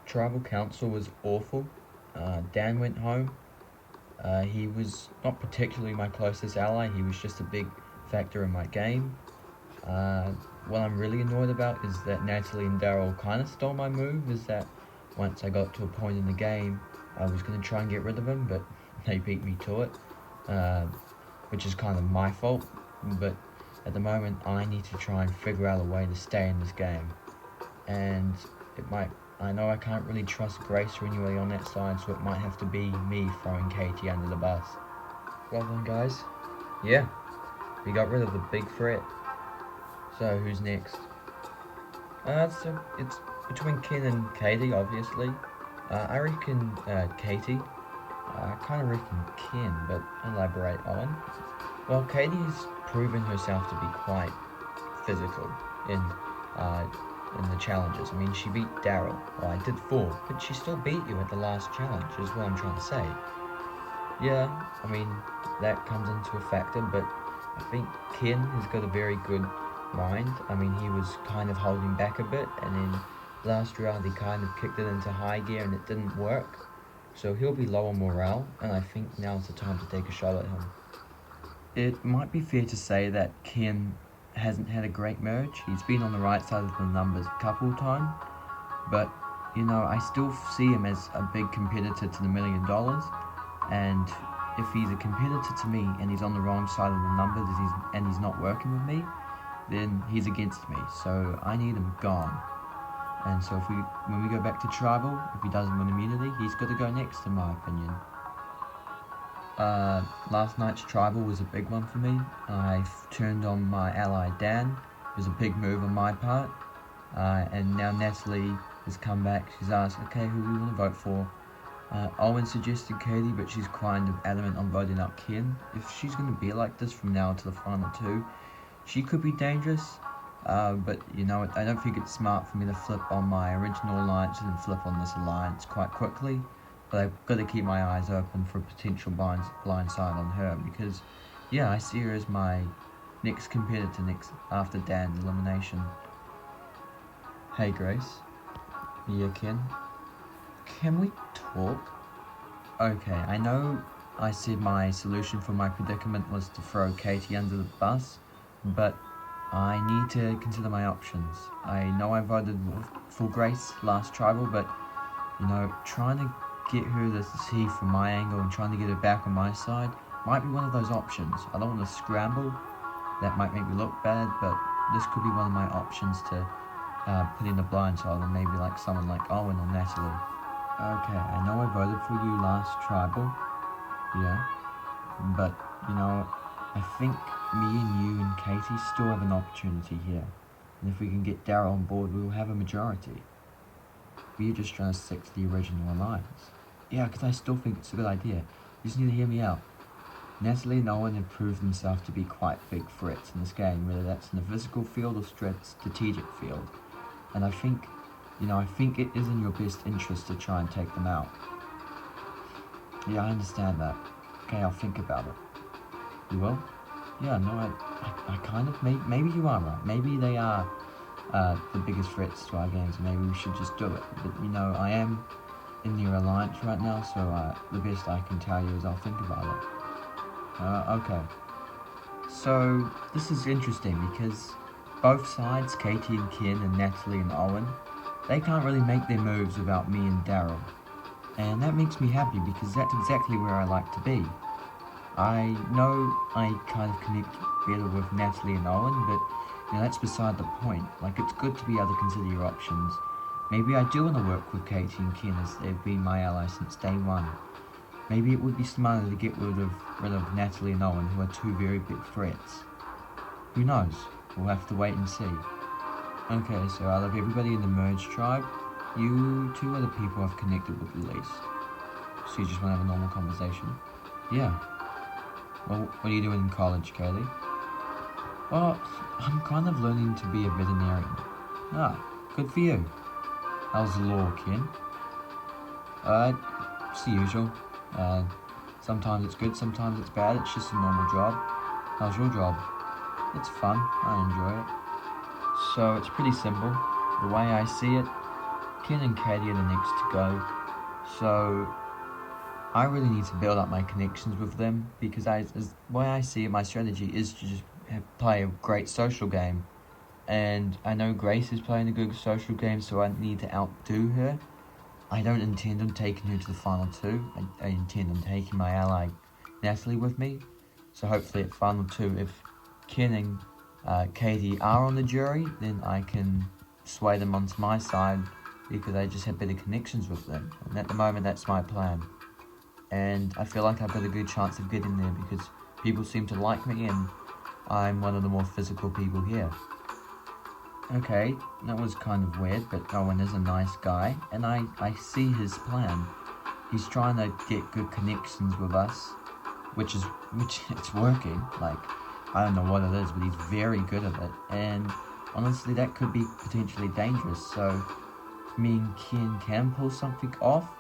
tribal council was awful. Dan went home. He was not particularly my closest ally, he was just a big factor in my game. Uh, what I'm really annoyed about is that Natalie and Daryl kind of stole my move, is that once I got to a point in the game, I was going to try and get rid of him, but they beat me to it, uh, which is kind of my fault, but at the moment I need to try and figure out a way to stay in this game, and I know I can't really trust Grace or anybody on that side, so it might have to be me throwing Katie under the bus. Well then guys, yeah, we got rid of the big threat. So who's next? So it's between Ken and Katie, obviously. I reckon Katie. I kind of reckon Ken, but elaborate, Owen. Well, Katie's proven herself to be quite physical in uh, in the challenges. I mean, she beat Daryl. Well, I did 4, but she still beat you at the last challenge, is what I'm trying to say. Yeah, I mean, that comes into a factor, but I think Ken has got a very good mind. I mean, he was kind of holding back a bit, and then last round he kind of kicked it into high gear and it didn't work. So he'll be low on morale, and I think now's the time to take a shot at him. It might be fair to say that Ken hasn't had a great merge. He's been on the right side of the numbers a couple of times, but I still see him as a big competitor to the $1 million, and if he's a competitor to me and he's on the wrong side of the numbers and he's not working with me, then he's against me, so I need him gone. And so when we go back to tribal, if he doesn't win immunity, he's got to go next, in my opinion. Last night's tribal was a big one for me. I turned on my ally Dan. It was a big move on my part. And now Natalie has come back. She's asked, okay, who do we want to vote for? Owen suggested Katie, but she's kind of adamant on voting up Ken. If she's going to be like this from now to the final 2, she could be dangerous. But I don't think it's smart for me to flip on my original alliance and then flip on this alliance quite quickly. But I've got to keep my eyes open for a potential blind side on her, because yeah, I see her as my next competitor after Dan's elimination. Hey Grace. Yeah, Ken? Can we talk? Okay, I know I said my solution for my predicament was to throw Katie under the bus, but I need to consider my options. I know I voted for Grace last tribal, but trying to get her to see from my angle and trying to get her back on my side might be one of those options. I don't want to scramble. That might make me look bad, but this could be one of my options to put in the blind side, and maybe like someone like Owen or Natalie. Okay, I know I voted for you last tribal, yeah, but I think me and you and Katie still have an opportunity here, and if we can get Daryl on board, we will have a majority. We're just trying to stick to the original alliance. Yeah, because I still think it's a good idea. You just need to hear me out. Natalie and Owen have proved themselves to be quite big threats in this game, whether that's in the physical field or strategic field. And I think, I think it is in your best interest to try and take them out. Yeah, I understand that. Okay, I'll think about it. You will? Yeah, no, I kind of, maybe you are right. Maybe they are the biggest threats to our games, and maybe we should just do it. But I am in your alliance right now, so the best I can tell you is I'll think about it. Okay. So this is interesting because both sides, Katie and Ken and Natalie and Owen, they can't really make their moves without me and Daryl. And that makes me happy because that's exactly where I like to be. I know I kind of connect better with Natalie and Owen, but that's beside the point. Like, it's good to be able to consider your options. Maybe I do want to work with Katie and Ken, as they've been my allies since day one. Maybe it would be smarter to get rid of Natalie and Owen, who are 2 very big threats. Who knows? We'll have to wait and see. Okay, so out of everybody in the merge tribe, you 2 are the people I've connected with the least. So you just want to have a normal conversation? Yeah. Well, what are you doing in college, Katie? Well, I'm kind of learning to be a veterinarian. Ah, good for you. How's the law, Ken? It's the usual. Sometimes it's good, sometimes it's bad. It's just a normal job. How's your job? It's fun. I enjoy it. So it's pretty simple. The way I see it, Ken and Katie are the next to go. So I really need to build up my connections with them, because the way I see it, my strategy is to just play a great social game. And I know Grace is playing a good social game, so I need to outdo her. I don't intend on taking her to the final two. I intend on taking my ally Natalie with me. So hopefully at final two, if Ken and Katie are on the jury, then I can sway them onto my side, because I just have better connections with them. And at the moment, that's my plan. And I feel like I've got a good chance of getting there, because people seem to like me and I'm one of the more physical people here. Okay, that was kind of weird, but Owen is a nice guy, and I see his plan. He's trying to get good connections with us, which it's working. Like, I don't know what it is, but he's very good at it, and honestly, that could be potentially dangerous. So, me and Ken can pull something off.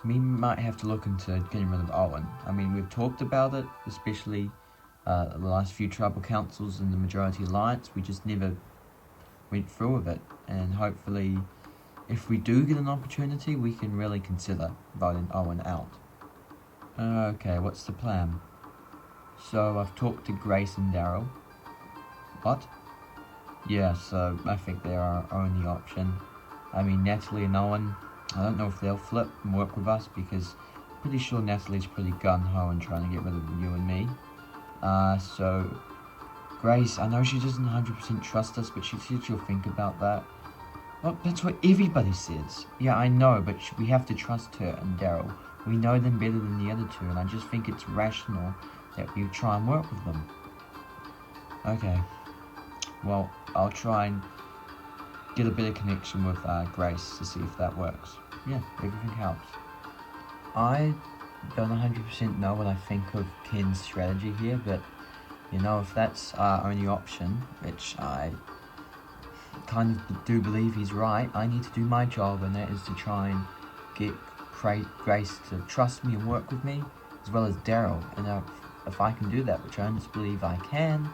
We might have to look into getting rid of Owen. I mean, we've talked about it, especially the last few tribal councils and the majority alliance. We just never went through with it, and hopefully if we do get an opportunity, we can really consider voting Owen out. Okay, what's the plan? So I've talked to Grace and Daryl. What? Yeah, so I think they're our only option. I mean, Natalie and Owen, I don't know if they'll flip and work with us, because I'm pretty sure Natalie's pretty gun-ho and trying to get rid of you and me. So Grace, I know she doesn't 100% trust us, but she said she'll think about that. Well, that's what everybody says. Yeah, I know, but we have to trust her and Daryl. We know them better than the other two, and I just think it's rational that we try and work with them. Okay. Well, I'll try and get a better connection with Grace to see if that works. Yeah, everything helps. I don't 100% know what I think of Ken's strategy here, but you know, if that's our only option, which I kind of do believe he's right, I need to do my job, and that is to try and get Grace to trust me and work with me, as well as Daryl. And if I can do that, which I honestly believe I can,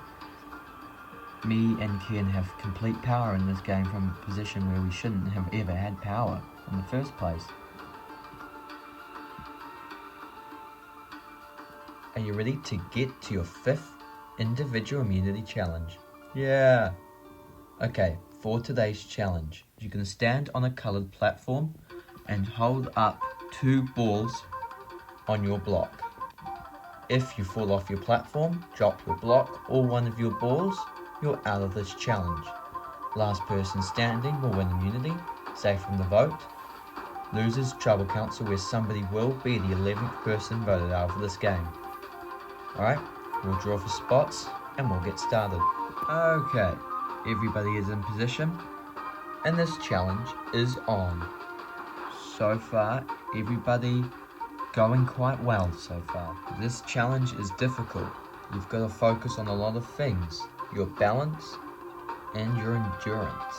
me and Ken have complete power in this game from a position where we shouldn't have ever had power in the first place. Are you ready to get to your 5th individual immunity challenge? Yeah. Okay, for today's challenge, you're going to stand on a coloured platform and hold up 2 balls on your block. If you fall off your platform, drop your block or one of your balls, you're out of this challenge. Last person standing will win immunity, safe from the vote. Losers tribal council, where somebody will be the 11th person voted out for this game. Alright, we'll draw for spots and we'll get started. Okay, everybody is in position and this challenge is on. So far, everybody going quite well so far. This challenge is difficult. You've got to focus on a lot of things. Your balance and your endurance.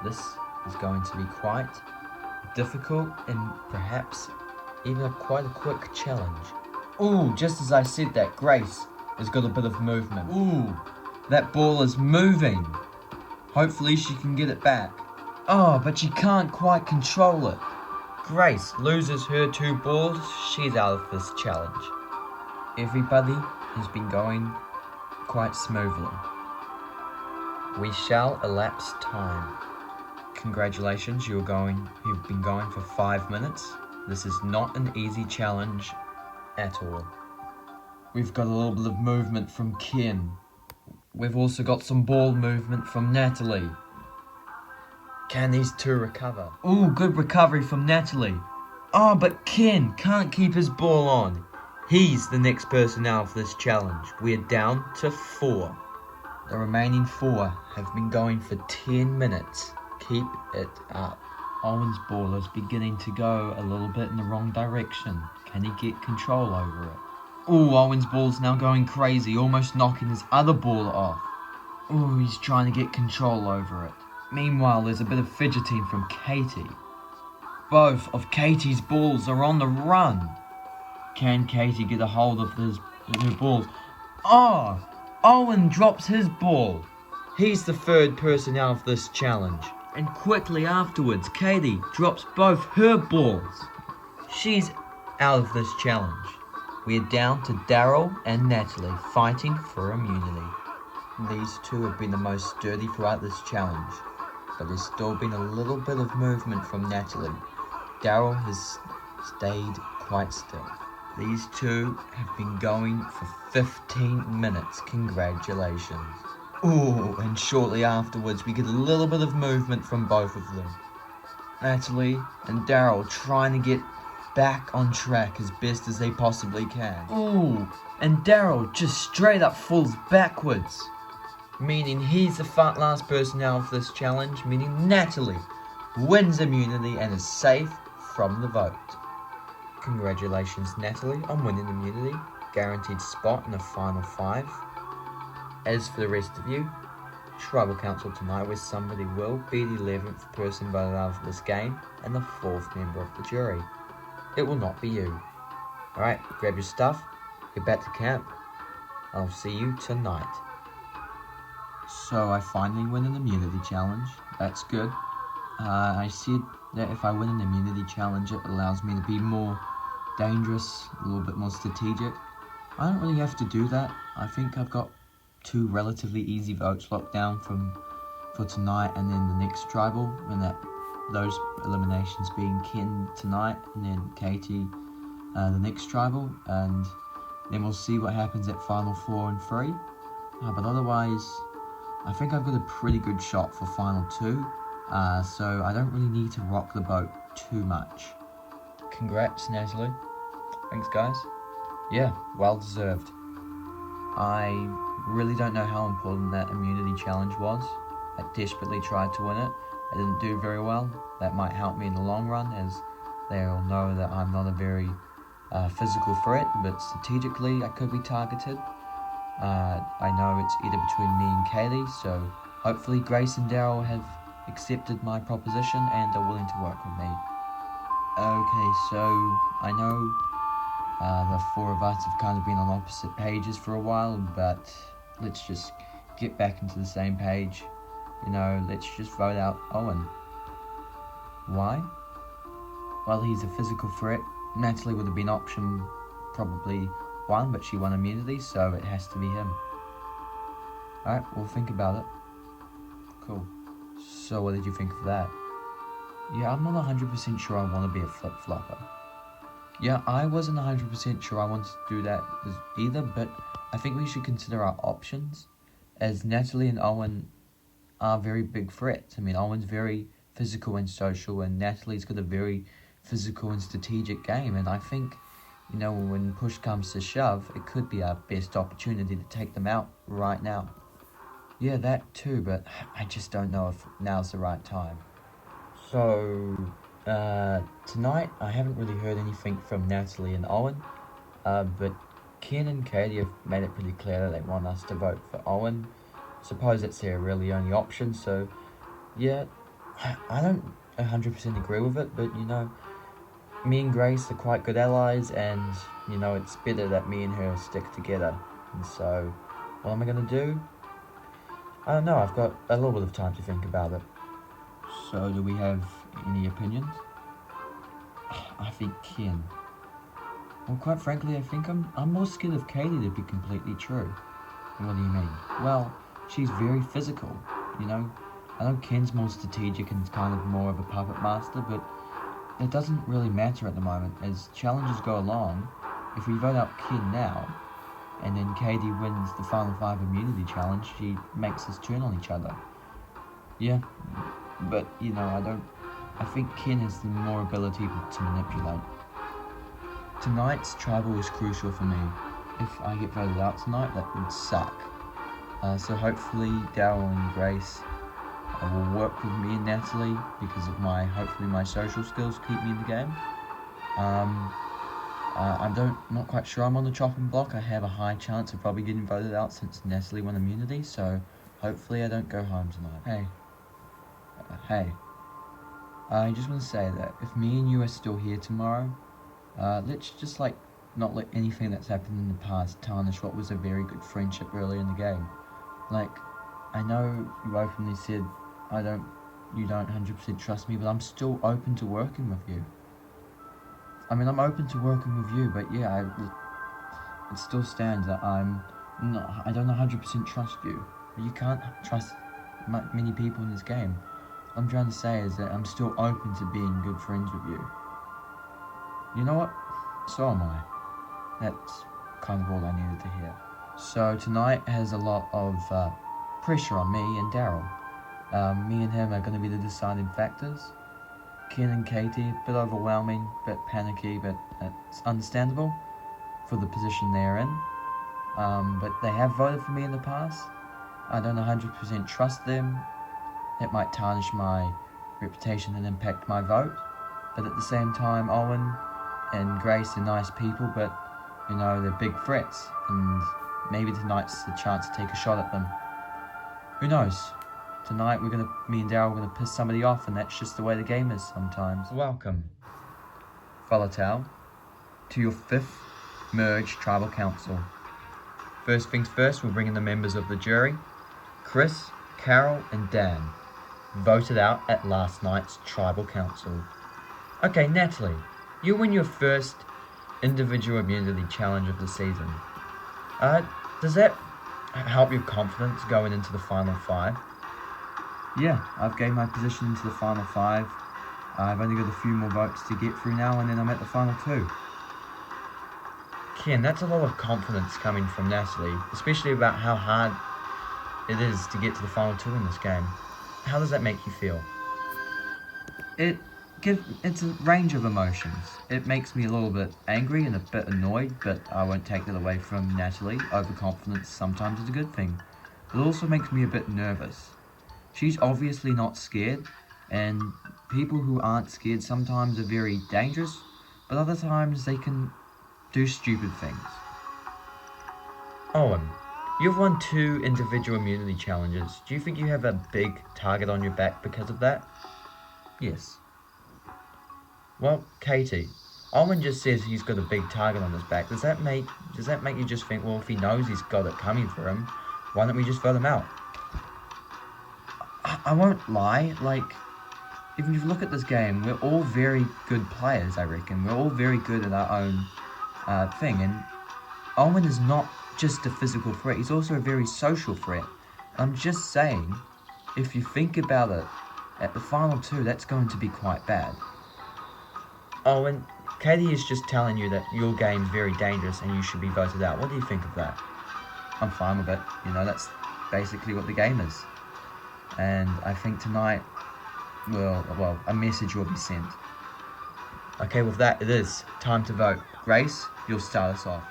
This is going to be quite difficult and perhaps even quite a quick challenge. Ooh, just as I said that, Grace has got a bit of movement. Ooh, that ball is moving. Hopefully she can get it back. Oh, but she can't quite control it. Grace loses her 2 balls, she's out of this challenge. Everybody has been going quite smoothly. We shall elapse time. Congratulations, you've been going for 5 minutes. This is not an easy challenge at all. We've got a little bit of movement from Ken. We've also got some ball movement from Natalie. Can these 2 recover? Ooh, good recovery from Natalie. Oh, but Ken can't keep his ball on. He's the next person out of this challenge. We're down to 4. The remaining 4 have been going for 10 minutes. Keep it up. Owen's ball is beginning to go a little bit in the wrong direction. Can he get control over it? Ooh, Owen's ball's now going crazy, almost knocking his other ball off. Ooh, he's trying to get control over it. Meanwhile, there's a bit of fidgeting from Katie. Both of Katie's balls are on the run. Can Katie get a hold of her balls? Oh! Owen drops his ball. He's the 3rd person out of this challenge. And quickly afterwards, Katie drops both her balls. She's out of this challenge. We're down to Daryl and Natalie fighting for immunity. These two have been the most sturdy throughout this challenge, but there's still been a little bit of movement from Natalie. Daryl has stayed quite still. These two have been going for 15 minutes. Congratulations. Ooh, and shortly afterwards we get a little bit of movement from both of them. Natalie and Daryl trying to get back on track as best as they possibly can. Ooh, and Daryl just straight up falls backwards, meaning he's the last person out of this challenge, meaning Natalie wins immunity and is safe from the vote. Congratulations, Natalie, on winning immunity. Guaranteed spot in the final 5. As for the rest of you, Tribal Council tonight where somebody will be the 11th person voted out of this game and the 4th member of the jury. It will not be you. Alright, grab your stuff, get back to camp. I'll see you tonight. So I finally win an immunity challenge. That's good. I said that if I win an immunity challenge, it allows me to be more dangerous, a little bit more strategic. I don't really have to do that. I think I've got 2 relatively easy votes locked down for tonight and then the next tribal, and those eliminations being Ken tonight and then Katie the next tribal, and then we'll see what happens at final 4 and 3. But otherwise, I think I've got a pretty good shot for final 2, so I don't really need to rock the boat too much. Congrats, Natalie. Thanks, guys. Yeah, well deserved. I really don't know how important that immunity challenge was. I desperately tried to win it. I didn't do very well. That might help me in the long run, as they all know that I'm not a very physical threat, but strategically I could be targeted. I know it's either between me and Kaylee, so hopefully Grace and Daryl have accepted my proposition and are willing to work with me. Okay, so I know the 4 of us have kind of been on opposite pages for a while, but let's just get back into the same page. You know, let's just vote out Owen. Why? Well, he's a physical threat. Natalie would have been option probably 1, but she won immunity, so it has to be him. Alright, we'll think about it. Cool. So what did you think of that? Yeah, I'm not 100% sure I want to be a flip-flopper. Yeah, I wasn't 100% sure I wanted to do that either, but I think we should consider our options, as Natalie and Owen are very big threats. I mean, Owen's very physical and social, and Natalie's got a very physical and strategic game, and I think, you know, when push comes to shove, it could be our best opportunity to take them out right now. Yeah, that too, but I just don't know if now's the right time. So, tonight I haven't really heard anything from Natalie and Owen, but Ken and Katie have made it pretty clear that they want us to vote for Owen. I suppose that's their really only option, so yeah, I don't 100% agree with it, but you know, me and Grace are quite good allies, and you know, it's better that me and her stick together. And so, what am I going to do? I don't know, I've got a little bit of time to think about it. So, do we have any opinions? I think Ken. Well, quite frankly, I think I'm more scared of Katie, to be completely true. What do you mean? Well, she's very physical, you know. I know Ken's more strategic and kind of more of a puppet master, but it doesn't really matter at the moment. As challenges go along, if we vote out Ken now, and then Katie wins the final 5 immunity challenge, she makes us turn on each other. Yeah, but you know, I think Ken has the more ability to manipulate. Tonight's tribal was crucial for me. If I get voted out tonight, that would suck. So hopefully Daryl and Grace will work with me and Natalie, because of hopefully my social skills keep me in the game. I'm not quite sure I'm on the chopping block. I have a high chance of probably getting voted out since Natalie won immunity, so hopefully I don't go home tonight. Hey, I just want to say that if me and you are still here tomorrow, let's just not let anything that's happened in the past tarnish what was a very good friendship early in the game. I know you openly said I don't you don't 100% trust me, but I'm still open to working with you. I mean, I'm open to working with you, but yeah, it still stands that I don't 100% trust you. You can't trust many people in this game. What I'm trying to say is that I'm still open to being good friends with you. You know what? So am I. That's kind of all I needed to hear. So tonight has a lot of pressure on me and Daryl. Me and him are going to be the deciding factors. Ken and Katie, a bit overwhelming, bit panicky, but it's understandable for the position they're in. But they have voted for me in the past. I don't 100% trust them. It might tarnish my reputation and impact my vote. But at the same time, Owen and Grace are nice people, but you know, they're big threats, and maybe tonight's the chance to take a shot at them. Who knows? Tonight me and Daryl are gonna piss somebody off, and that's just the way the game is sometimes. Welcome, Volatile, to your 5th Merge Tribal Council. First things first, we'll bring in the members of the jury. Chris, Carol, and Dan, voted out at last night's Tribal Council. Okay, Natalie, you win your first individual immunity challenge of the season. Does that help your confidence going into the final 5? Yeah, I've gained my position into the final 5. I've only got a few more votes to get through now, and then I'm at the final 2. Ken, that's a lot of confidence coming from Natalie, especially about how hard it is to get to the final 2 in this game. How does that make you feel? It's a range of emotions. It makes me a little bit angry and a bit annoyed, but I won't take that away from Natalie. Overconfidence sometimes is a good thing. It also makes me a bit nervous. She's obviously not scared, and people who aren't scared sometimes are very dangerous, but other times they can do stupid things. Owen, you've won 2 individual immunity challenges. Do you think you have a big target on your back because of that? Yes. Well, Katie, Owen just says he's got a big target on his back. Does that make you just think, well, if he knows he's got it coming for him, why don't we just vote him out? I won't lie, like, if you look at this game, we're all very good players, I reckon. We're all very good at our own thing, and Owen is not just a physical threat, he's also a very social threat. I'm just saying, if you think about it, at the final 2, that's going to be quite bad. Owen, Katie is just telling you that your game's very dangerous and you should be voted out. What do you think of that? I'm fine with it. You know, that's basically what the game is. And I think tonight, well, a message will be sent. Okay, with that, it is time to vote. Grace, you'll start us off.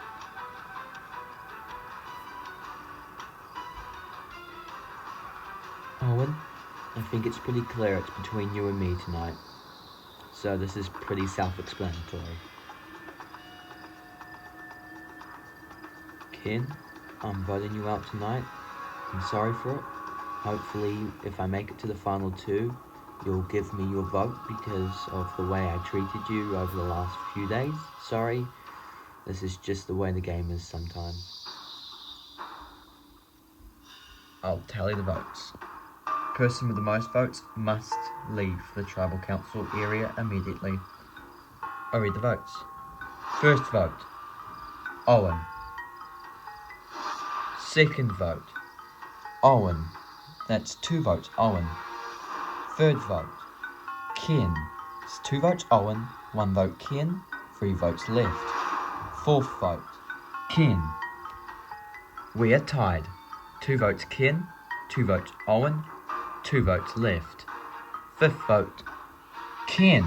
Owen, I think it's pretty clear it's between you and me tonight. So this is pretty self-explanatory. Ken, I'm voting you out tonight. I'm sorry for it. Hopefully, if I make it to the final 2, you'll give me your vote because of the way I treated you over the last few days. Sorry, this is just the way the game is sometimes. I'll tally the votes. Person with the most votes must leave the Tribal Council area immediately. I'll read the votes. First vote, Owen. Second vote, Owen. That's 2 votes, Owen. Third vote, Ken. It's 2 votes, Owen. 1 vote, Ken. 3 votes left. Fourth vote, Ken. We are tied. 2 votes, Ken. 2 votes, Owen. 2 votes left. Fifth vote, Ken.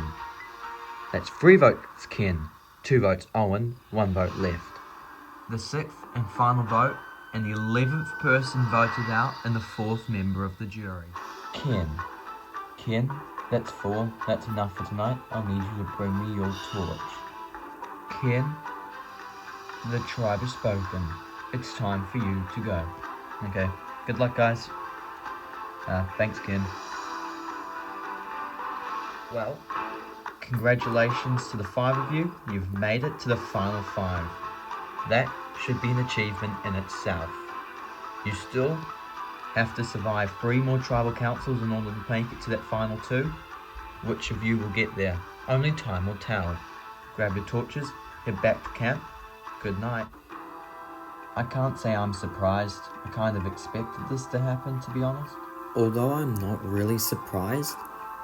That's 3 votes, Ken. 2 votes, Owen. 1 vote left. The 6th and final vote, and the 11th person voted out, and the 4th member of the jury. Ken. Ken, that's 4. That's enough for tonight. I'll need you to bring me your torch. Ken, the tribe has spoken. It's time for you to go. Okay, good luck, guys. Thanks, Ken. Well, congratulations to the 5 of you. You've made it to the final 5. That should be an achievement in itself. You still have to survive 3 more tribal councils in order to make it to that final 2. Which of you will get there? Only time will tell. Grab your torches, head back to camp. Good night. I can't say I'm surprised. I kind of expected this to happen, to be honest. Although I'm not really surprised,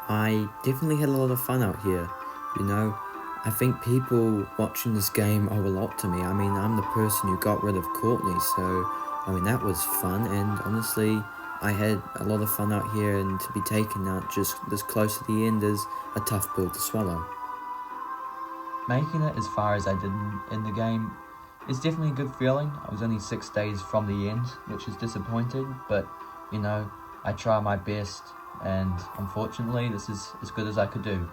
I definitely had a lot of fun out here. You know, I think people watching this game owe a lot to me. I mean, I'm the person who got rid of Courtney, so, I mean, that was fun, and honestly, I had a lot of fun out here, and to be taken out just this close to the end is a tough pill to swallow. Making it as far as I did in the game is definitely a good feeling. I was only 6 days from the end, which is disappointing, but, you know, I try my best, and unfortunately, this is as good as I could do.